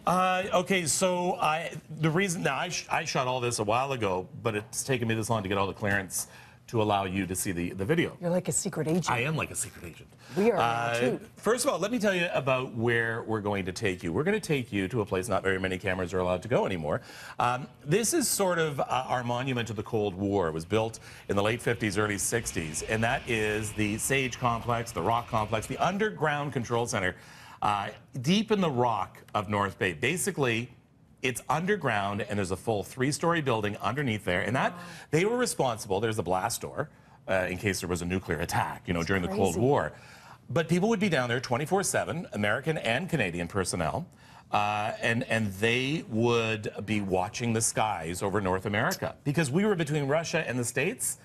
Okay, so the reason now I shot all this a while ago, but it's taken me this long to get all the clearance to allow you to see the video. You're like a secret agent. I am like a secret agent. We are now, too. First of all, let me tell you about where we're going to take you. We're going to take you to a place not very many cameras are allowed to go anymore. This is sort of our monument to the Cold War. It was built in the late 50s, early 60s, and that is the Sage Complex, the Rock Complex, the Underground Control Center, deep in the rock of North Bay. Basically, it's underground, and there's a full 3-story building underneath there, and that they were responsible. There's a blast door in case there was a nuclear attack, you know, during the Cold War. But people would be down there 24/7, American and Canadian personnel, and they would be watching the skies over North America because we were between Russia and the States.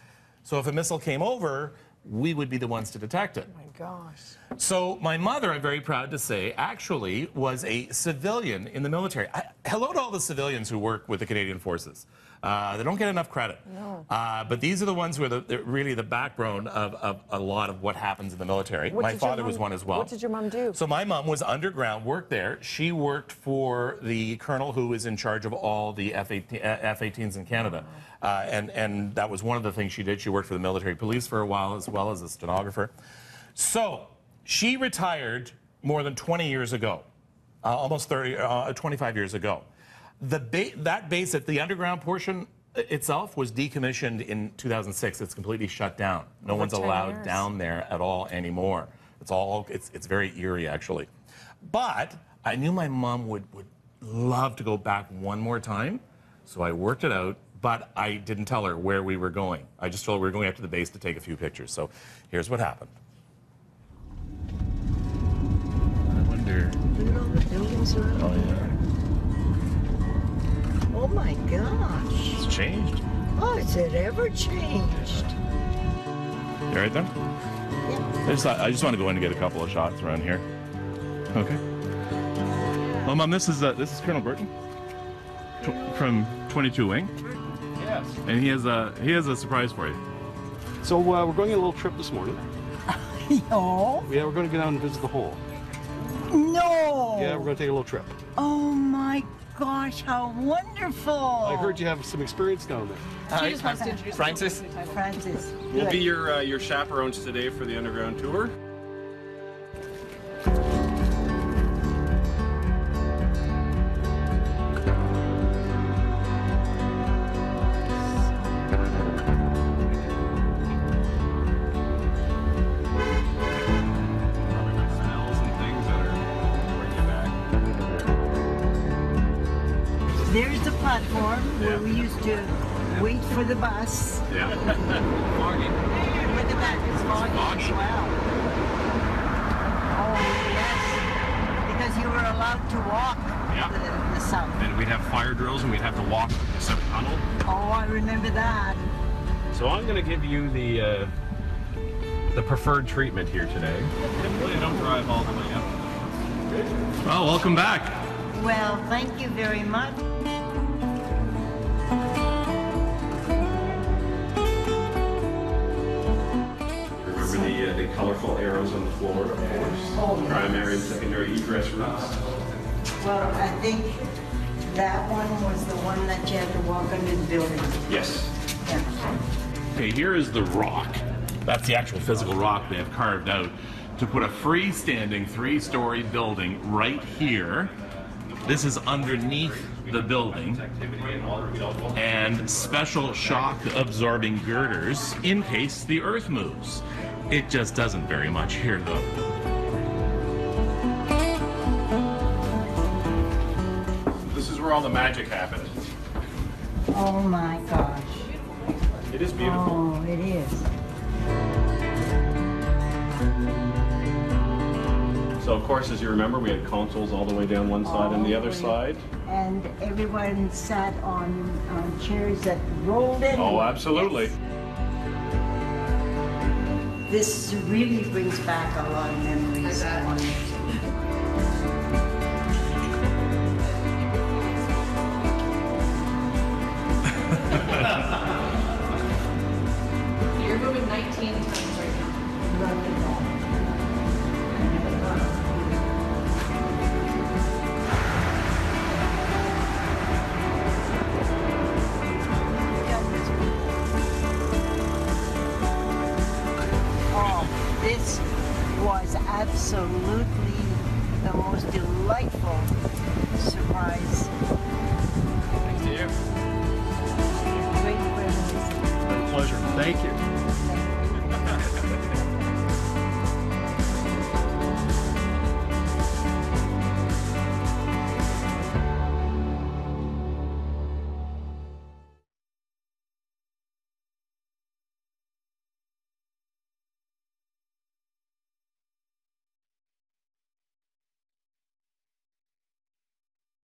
So if a missile came over, we would be the ones to detect it. Oh my gosh. So my mother, I'm very proud to say, actually was a civilian in the military. Hello to all the civilians who work with the Canadian Forces. They don't get enough credit. No. But these are the ones who are really the backbone of a lot of what happens in the military. My father was one as well. What did your mom do? So my mom was underground, worked there. She worked for the colonel who was in charge of all the F-18s in Canada. And that was one of the things she did. She worked for the military police for a while, as well as a stenographer. So she retired more than 20 years ago, almost 25 years ago. That base at the underground portion itself was decommissioned in 2006. It's completely shut down. No one's allowed down there at all anymore. It's very eerie, actually. But I knew my mom would love to go back one more time, so I worked it out. But I didn't tell her where we were going. I just told her we were going up to the base to take a few pictures. So here's what happened. I wonder. Look at all the buildings around. Oh, yeah. Oh my gosh. It's changed. Oh, has it ever changed? You right there? Yeah. I just want to go in and get a couple of shots around here. Okay. Well, Mom, this is Colonel Burton from 22 Wing. Yes. And he has a surprise for you. So we're going on a little trip this morning. No. Yeah, we're going to get out and visit the hole. No. Yeah, we're going to take a little trip. Oh my gosh, how wonderful. I heard you have some experience down there. Hi, I'm Francis. Francis. We'll be your chaperones today for the underground tour. There's the platform where we used to wait for the bus. Yeah. Foggy. Look at that, it's foggy as well. Oh yes, because you were allowed to walk the south. And we'd have fire drills and we'd have to walk the South Tunnel. Oh, I remember that. So I'm going to give you the preferred treatment here today. Typically I don't drive all the way up. Well, welcome back. Well, thank you very much. Remember the colorful arrows on the floor, of course. Primary and secondary egress routes. Well, I think that one was the one that you had to walk under the building. Yes. Yeah. Okay, here is the rock. That's the actual physical rock they have carved out to put a freestanding 3-story building right here. This is underneath the building, and special shock-absorbing girders in case the earth moves. It just doesn't very much here, though. This is where all the magic happened. Oh my gosh. It is beautiful. Oh, it is. So of course, as you remember, we had consoles all the way down one side and the other side. And everyone sat on chairs that rolled in. Oh, absolutely. Yes. This really brings back a lot of memories. You're moving 19 times right now. was absolutely the most delightful surprise. Thank you. Great reminiscence. It's been a pleasure. Thank you.